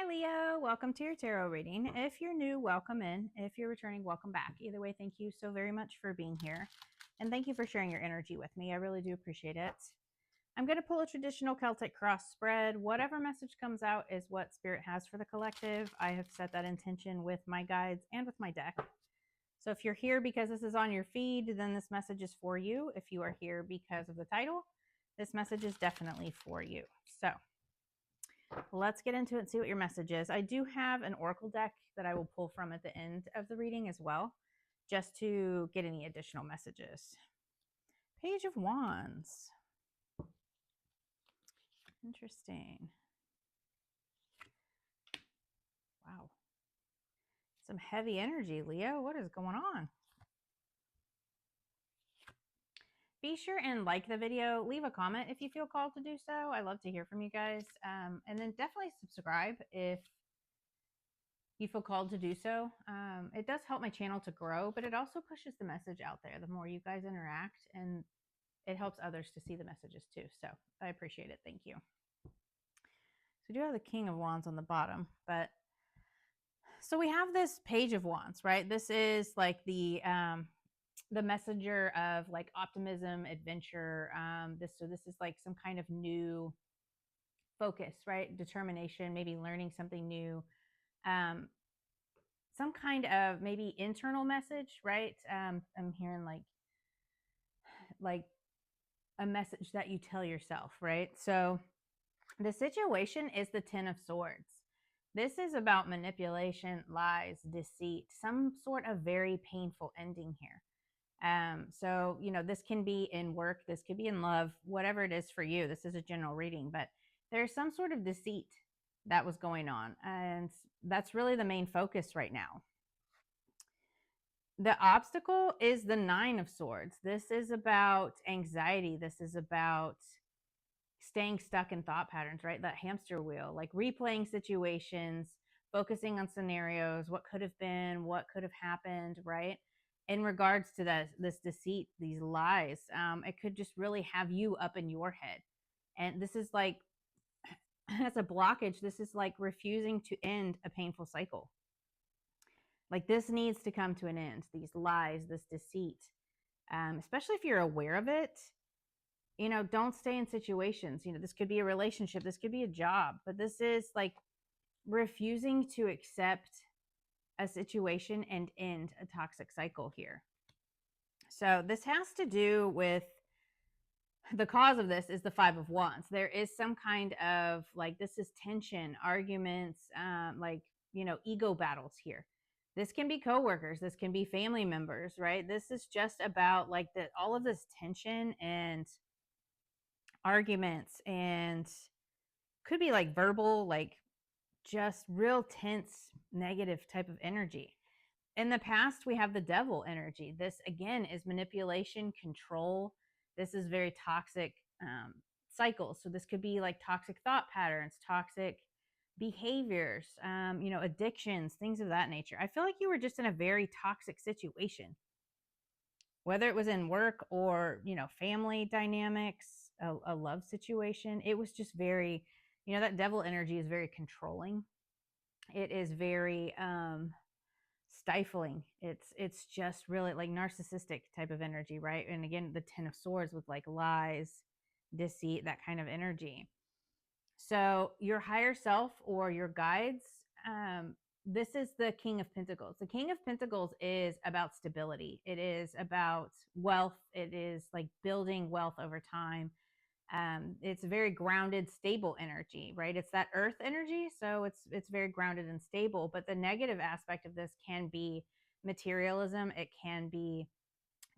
Hi, Leo. Welcome to your tarot reading. If you're new, welcome in. If you're returning, welcome back. Either way, thank you so very much for being here. And thank you for sharing your energy with me. I really do appreciate it. I'm going to pull a traditional Celtic cross spread. Whatever message comes out is what Spirit has for the collective. I have set that intention with my guides and with my deck. So if you're here because this is on your feed, then this message is for you. If you are here because of the title, this message is definitely for you. So let's get into it and see what your message is. I do have an oracle deck that I will pull from at the end of the reading as well, just to get any additional messages. Page of Wands. Interesting. Wow. Some heavy energy, Leo. What is going on? Be sure and like the video. Leave a comment if you feel called to do so. I love to hear from you guys. And then definitely subscribe if you feel called to do so. It does help my channel to grow, but it also pushes the message out there. The more you guys interact, and it helps others to see the messages too. So I appreciate it. Thank you. So we do have the King of Wands on the bottom, but so we have this Page of Wands, right? This is like the messenger of like optimism, adventure. So this is like some kind of new focus, right? Determination, maybe learning something new. Some kind of maybe internal message, right? I'm hearing like a message that you tell yourself, right? So the situation is the Ten of Swords. This is about manipulation, lies, deceit, some sort of very painful ending here. So, you know, this can be in work, this could be in love, whatever it is for you. This is a general reading, but there's some sort of deceit that was going on. And that's really the main focus right now. The obstacle is the Nine of Swords. This is about anxiety. This is about staying stuck in thought patterns, right? That hamster wheel, like replaying situations, focusing on scenarios, what could have been, what could have happened, right? In regards to this deceit, these lies, it could just really have you up in your head. And this is like, as a blockage, this is like refusing to end a painful cycle. Like this needs to come to an end, these lies, this deceit, especially if you're aware of it. You know, don't stay in situations. You know, this could be a relationship, this could be a job, but this is like refusing to accept a situation and end a toxic cycle here. So this has to do with the cause of this is the Five of Wands. There is some kind of like, this is tension, arguments, like, you know, ego battles here. This can be coworkers, this can be family members, right? This is just about like all of this tension and arguments, and could be like verbal, like just real tense, negative type of energy. In the past, we have the Devil energy. This again is manipulation, control. This is very toxic cycles. So this could be like toxic thought patterns, toxic behaviors, you know, addictions, things of that nature. I feel like you were just in a very toxic situation, whether it was in work or, you know, family dynamics, a love situation. It was just very, you know, that Devil energy is very controlling. It is very stifling. It's just really like narcissistic type of energy, right? And again, the Ten of Swords with like lies, deceit, that kind of energy. So your higher self or your guides, this is the King of Pentacles. The King of Pentacles is about stability. It is about wealth. It is like building wealth over time. It's very grounded, stable energy, right? It's that earth energy. So it's very grounded and stable. But the negative aspect of this can be materialism. It can be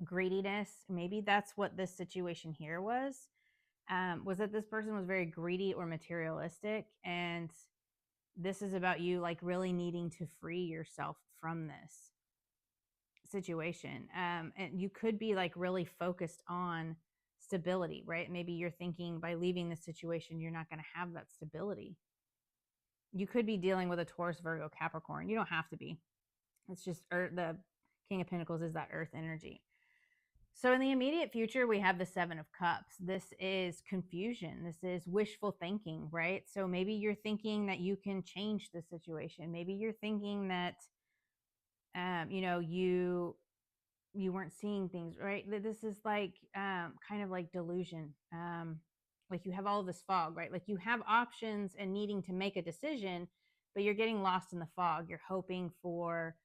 greediness. Maybe that's what this situation here was that this person was very greedy or materialistic. And this is about you like really needing to free yourself from this situation. And you could be like really focused on stability, right? Maybe you're thinking by leaving this situation, you're not going to have that stability. You could be dealing with a Taurus, Virgo, Capricorn. You don't have to be. It's just the King of Pentacles is that earth energy. So in the immediate future, we have the Seven of Cups. This is confusion. This is wishful thinking, right? So maybe you're thinking that you can change the situation. Maybe you're thinking that, you weren't seeing things right. This is like kind of like delusion. Like you have all this fog, right? Like you have options and needing to make a decision, but you're getting lost in the fog. You're hoping for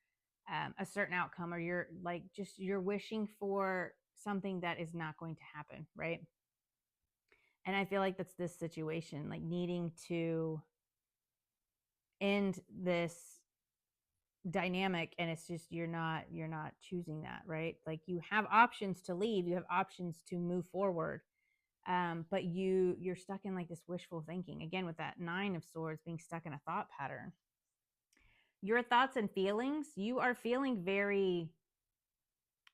a certain outcome, or you're like just you're wishing for something that is not going to happen, right? And I feel like that's this situation, like needing to end this dynamic, and it's just you're not choosing that, right? Like you have options to leave, you have options to move forward, but you're stuck in like this wishful thinking again with that Nine of Swords, being stuck in a thought pattern. Your thoughts and feelings, you are feeling very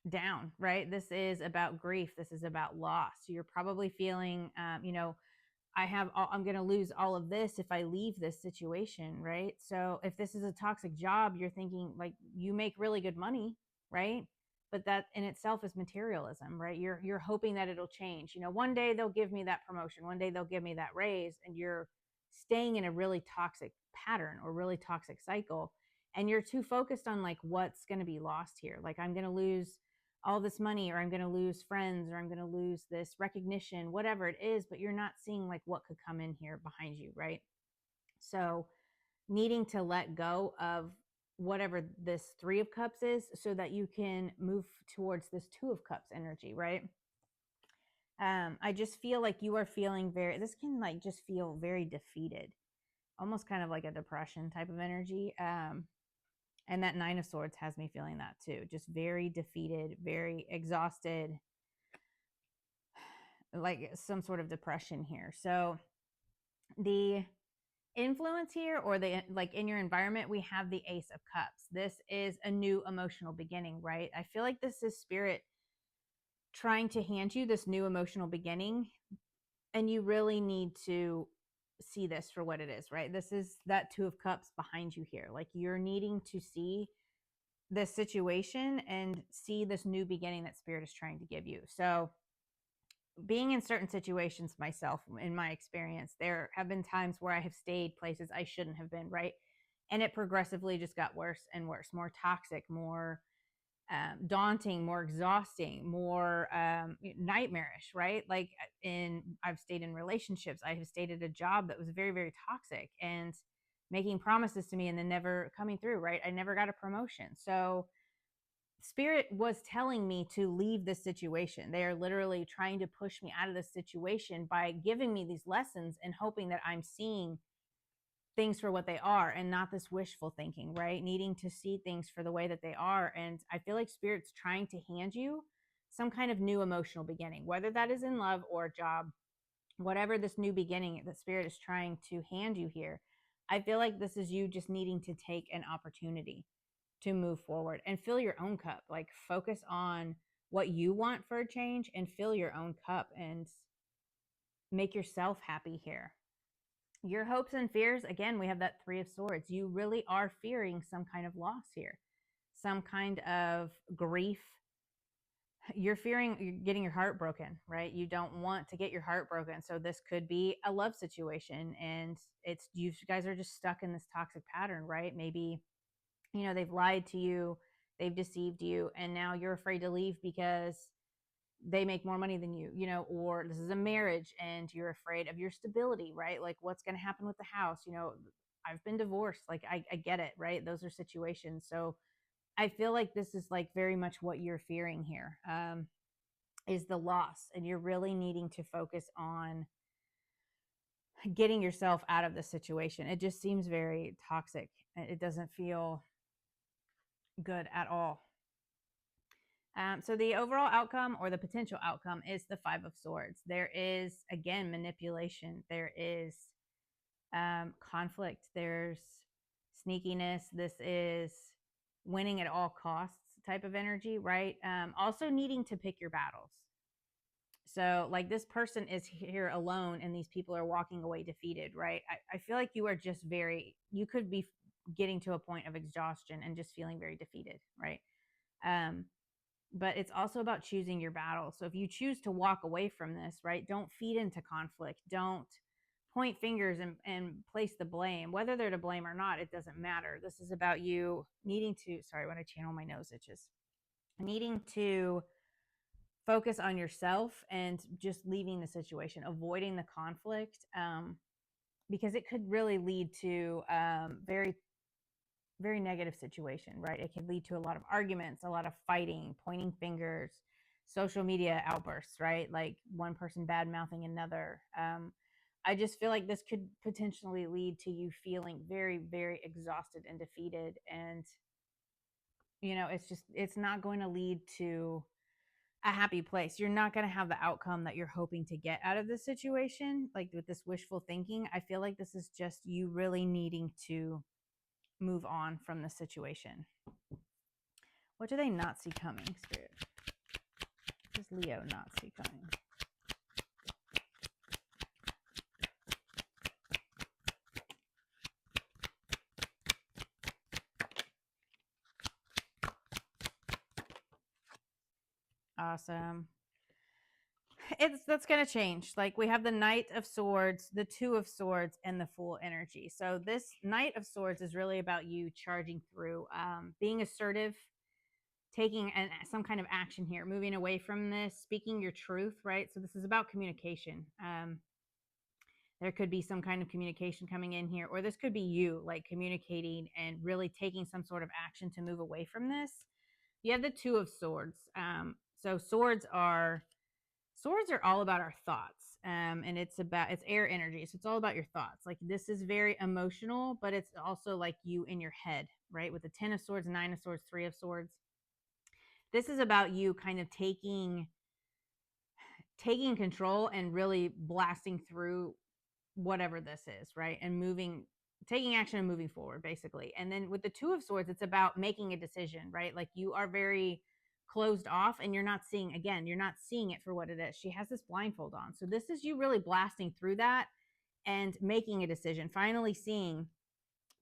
down, right? This is about grief, this is about loss. You're probably feeling I'm going to lose all of this if I leave this situation, right? So if this is a toxic job, you're thinking like you make really good money, right? But that in itself is materialism, right? You're hoping that it'll change. One day they'll give me that promotion, one day they'll give me that raise, and you're staying in a really toxic pattern or really toxic cycle, and you're too focused on like what's going to be lost here. Like I'm going to lose all this money, or I'm going to lose friends, or I'm going to lose this recognition, whatever it is, but you're not seeing like what could come in here behind you, right? So needing to let go of whatever this Three of Cups is so that you can move towards this Two of Cups energy, right? I just feel like you are feeling this can like just feel very defeated, almost kind of like a depression type of energy. And that Nine of Swords has me feeling that too. Just very defeated, very exhausted, like some sort of depression here. So the influence here, or the like in your environment, we have the Ace of Cups. This is a new emotional beginning, right? I feel like this is spirit trying to hand you this new emotional beginning, and you really need to see this for what it is, right? This is that Two of Cups behind you here. Like you're needing to see this situation and see this new beginning that spirit is trying to give you. So being in certain situations myself, in my experience, there have been times where I have stayed places I shouldn't have been, right? And it progressively just got worse and worse, more toxic, more daunting, more exhausting, more nightmarish, right? Like I've stayed in relationships, I have stayed at a job that was very, very toxic and making promises to me and then never coming through, right? I never got a promotion. So spirit was telling me to leave this situation. They are literally trying to push me out of this situation by giving me these lessons and hoping that I'm seeing things for what they are and not this wishful thinking, right? Needing to see things for the way that they are. And I feel like spirit's trying to hand you some kind of new emotional beginning, whether that is in love or a job, whatever this new beginning that spirit is trying to hand you here. I feel like this is you just needing to take an opportunity to move forward and fill your own cup. Like focus on what you want for a change and fill your own cup and make yourself happy here. Your hopes and fears, again, we have that Three of Swords. You really are fearing some kind of loss here, some kind of grief. You're fearing you're getting your heart broken, right? You don't want to get your heart broken. So this could be a love situation, and it's you guys are just stuck in this toxic pattern, right? Maybe they've lied to you, they've deceived you, and now you're afraid to leave because they make more money than you, or this is a marriage and you're afraid of your stability, right? Like what's going to happen with the house. I've been divorced, like I get it, right? Those are situations. So I feel like this is like very much what you're fearing here, is the loss, and you're really needing to focus on getting yourself out of the situation. It just seems very toxic. It doesn't feel good at all. So the overall outcome, or the potential outcome, is the Five of Swords. There is, again, manipulation. There is conflict. There's sneakiness. This is winning at all costs type of energy, right? Also needing to pick your battles. So like this person is here alone and these people are walking away defeated, right? I feel like you are just you could be getting to a point of exhaustion and just feeling very defeated, right? but it's also about choosing your battle. So if you choose to walk away from this, right, don't feed into conflict. Don't point fingers and place the blame. Whether they're to blame or not, it doesn't matter. This is about you needing to, sorry, when I channel my nose itches, needing to focus on yourself and just leaving the situation, avoiding the conflict, because it could really lead to very very negative situation, right? It can lead to a lot of arguments, a lot of fighting, pointing fingers, social media outbursts, right? Like one person bad mouthing another. I just feel like this could potentially lead to you feeling very, very exhausted and defeated. And, it's not going to lead to a happy place. You're not going to have the outcome that you're hoping to get out of this situation. Like with this wishful thinking, I feel like this is just you really needing to move on from the situation. What do they not see coming, Spirit? What does Leo not see coming? Awesome. That's going to change. Like we have the Knight of Swords, the Two of Swords, and the Fool energy. So this Knight of Swords is really about you charging through, being assertive, taking some kind of action here, moving away from this, speaking your truth, right? So this is about communication. There could be some kind of communication coming in here, or this could be you like communicating and really taking some sort of action to move away from this. You have the Two of Swords. So swords are all about our thoughts, and it's air energy, so it's all about your thoughts. Like this is very emotional, but it's also like you in your head, right? With the 10 of Swords, 9 of Swords, 3 of Swords, this is about you kind of taking control and really blasting through whatever this is, right? And taking action and moving forward, basically. And then with the Two of Swords, it's about making a decision, right? Like you are very closed off and you're not seeing it for what it is. She has this blindfold on. So this is you really blasting through that and making a decision, finally seeing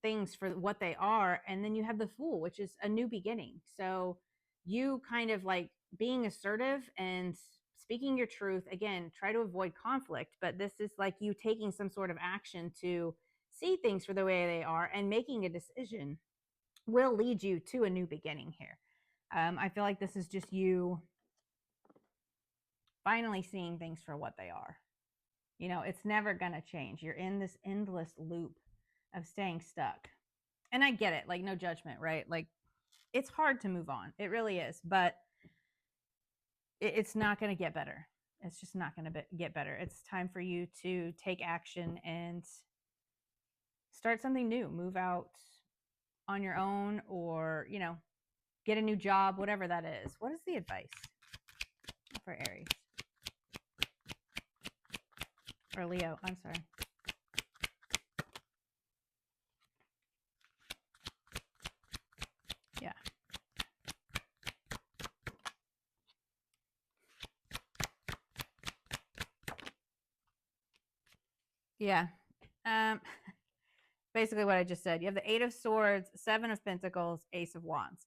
things for what they are. And then you have the Fool, which is a new beginning. So you kind of like being assertive and speaking your truth. Again, try to avoid conflict, but this is like you taking some sort of action to see things for the way they are, and making a decision will lead you to a new beginning here. I feel like this is just you finally seeing things for what they are. It's never going to change. You're in this endless loop of staying stuck. And I get it, like no judgment, right? Like it's hard to move on. It really is, but it's not going to get better. It's just not going to get better. It's time for you to take action and start something new. Move out on your own, or, get a new job, whatever that is. What is the advice for Aries? Or Leo, I'm sorry. Yeah. Yeah. Basically what I just said. You have the Eight of Swords, Seven of Pentacles, Ace of Wands.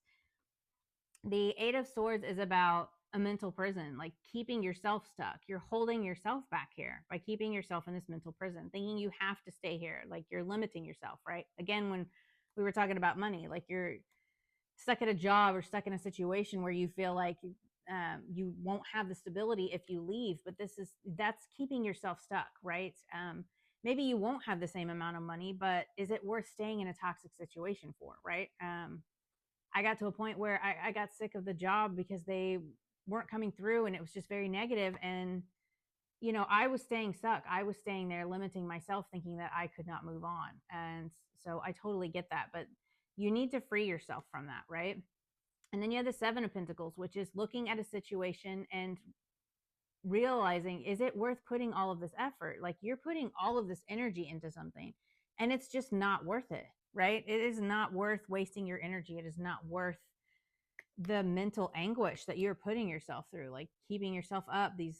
The Eight of Swords is about a mental prison, like keeping yourself stuck. You're holding yourself back here by keeping yourself in this mental prison, thinking you have to stay here. Like you're limiting yourself, right? Again, when we were talking about money, like you're stuck at a job or stuck in a situation where you feel like you won't have the stability if you leave, but that's keeping yourself stuck, right? Maybe you won't have the same amount of money, but is it worth staying in a toxic situation for, right? I got to a point where I got sick of the job because they weren't coming through and it was just very negative. And, I was staying stuck. I was staying there, limiting myself, thinking that I could not move on. And so I totally get that. But you need to free yourself from that, right? And then you have the Seven of Pentacles, which is looking at a situation and realizing, is it worth putting all of this effort? Like you're putting all of this energy into something and it's just not worth it, right? It is not worth wasting your energy. It is not worth the mental anguish that you're putting yourself through, like keeping yourself up these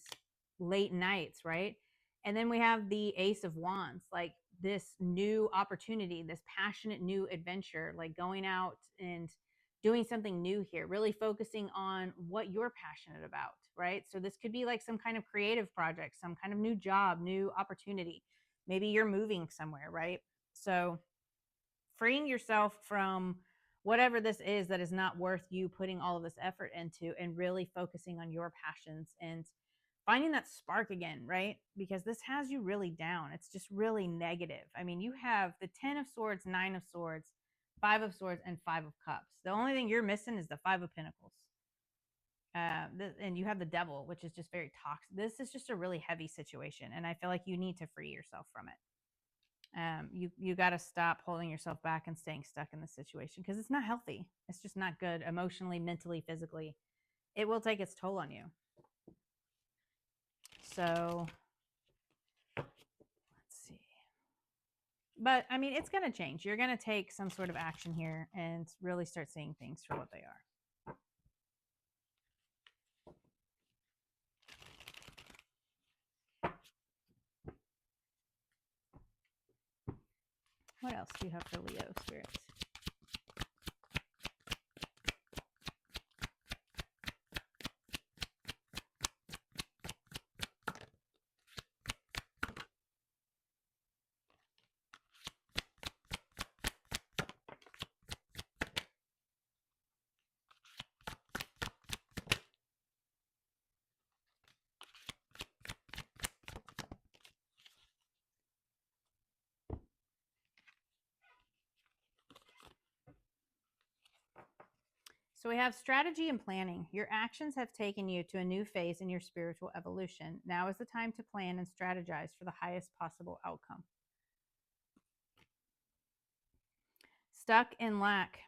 late nights, right? And then we have the Ace of Wands, like this new opportunity, this passionate new adventure, like going out and doing something new here, really focusing on what you're passionate about, right? So this could be like some kind of creative project, some kind of new job, new opportunity. Maybe you're moving somewhere, right? So freeing yourself from whatever this is that is not worth you putting all of this effort into, and really focusing on your passions and finding that spark again, right? Because this has you really down. It's just really negative. I mean, you have the 10 of swords, 9 of swords, 5 of swords, and 5 of cups. The only thing you're missing is the 5 of pentacles. And you have the devil, which is just very toxic. This is just a really heavy situation, and I feel like you need to free yourself from it. You got to stop holding yourself back and staying stuck in this situation, because it's not healthy. It's just not good emotionally, mentally, physically. It will take its toll on you. So let's see. But I mean, it's going to change. You're going to take some sort of action here and really start seeing things for what they are. What else do you have for Leo spirits? So we have strategy and planning. Your actions have taken you to a new phase in your spiritual evolution. Now is the time to plan and strategize for the highest possible outcome. Stuck in lack.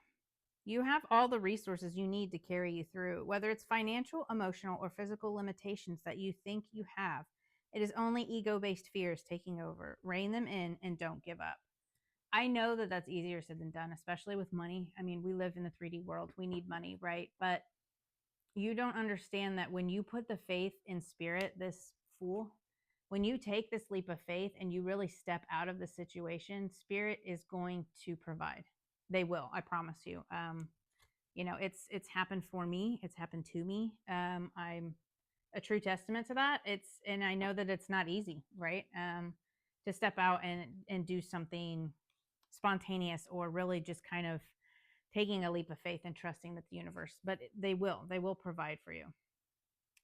You have all the resources you need to carry you through, whether it's financial, emotional, or physical limitations that you think you have. It is only ego-based fears taking over. Rein them in and don't give up. I know that that's easier said than done, especially with money. I mean, we live in the 3D world. We need money, right? But you don't understand that when you put the faith in spirit, this fool, when you take this leap of faith and you really step out of the situation, spirit is going to provide. They will, I promise you. You know, it's happened for me. It's happened to me. I'm a true testament to that. And I know that it's not easy, right? To step out and do something spontaneous, or really just kind of taking a leap of faith and trusting that the universe, but they will provide for you.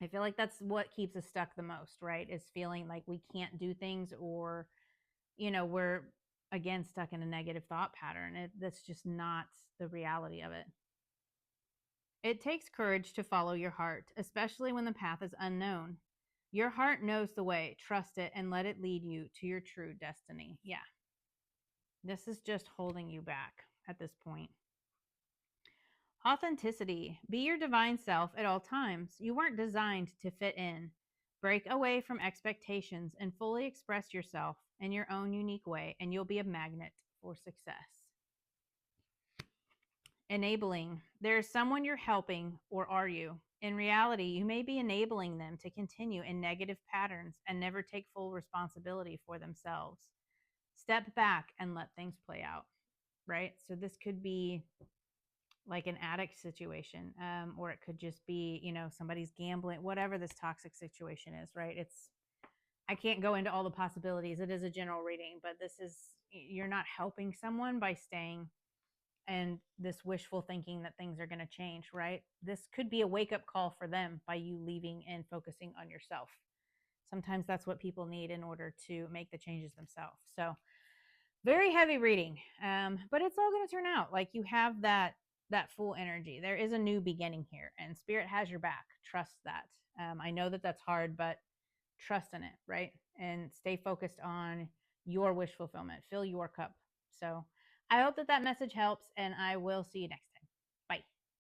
I feel like that's what keeps us stuck the most, right? Is feeling like we can't do things, or, you know, we're again stuck in a negative thought pattern. That's just not the reality of it. It takes courage to follow your heart, especially when the path is unknown. Your heart knows the way. Trust it and let it lead you to your true destiny. Yeah. This is just holding you back at this point. Authenticity. Be your divine self at all times. You weren't designed to fit in. Break away from expectations and fully express yourself in your own unique way, and you'll be a magnet for success. Enabling. There is someone you're helping, or are you? In reality, you may be enabling them to continue in negative patterns and never take full responsibility for themselves. Step back and let things play out, right? So this could be like an addict situation, or it could just be, you know, somebody's gambling, whatever this toxic situation is, right? I can't go into all the possibilities. It is a general reading, but this is, you're not helping someone by staying and this wishful thinking that things are going to change, right? This could be a wake up call for them by you leaving and focusing on yourself. Sometimes that's what people need in order to make the changes themselves. So very heavy reading, but it's all going to turn out. Like, you have that full energy. There is a new beginning here, and spirit has your back. Trust that. I know that that's hard, but trust in it, right? And stay focused on your wish fulfillment. Fill your cup. So I hope that message helps, and I will see you next time.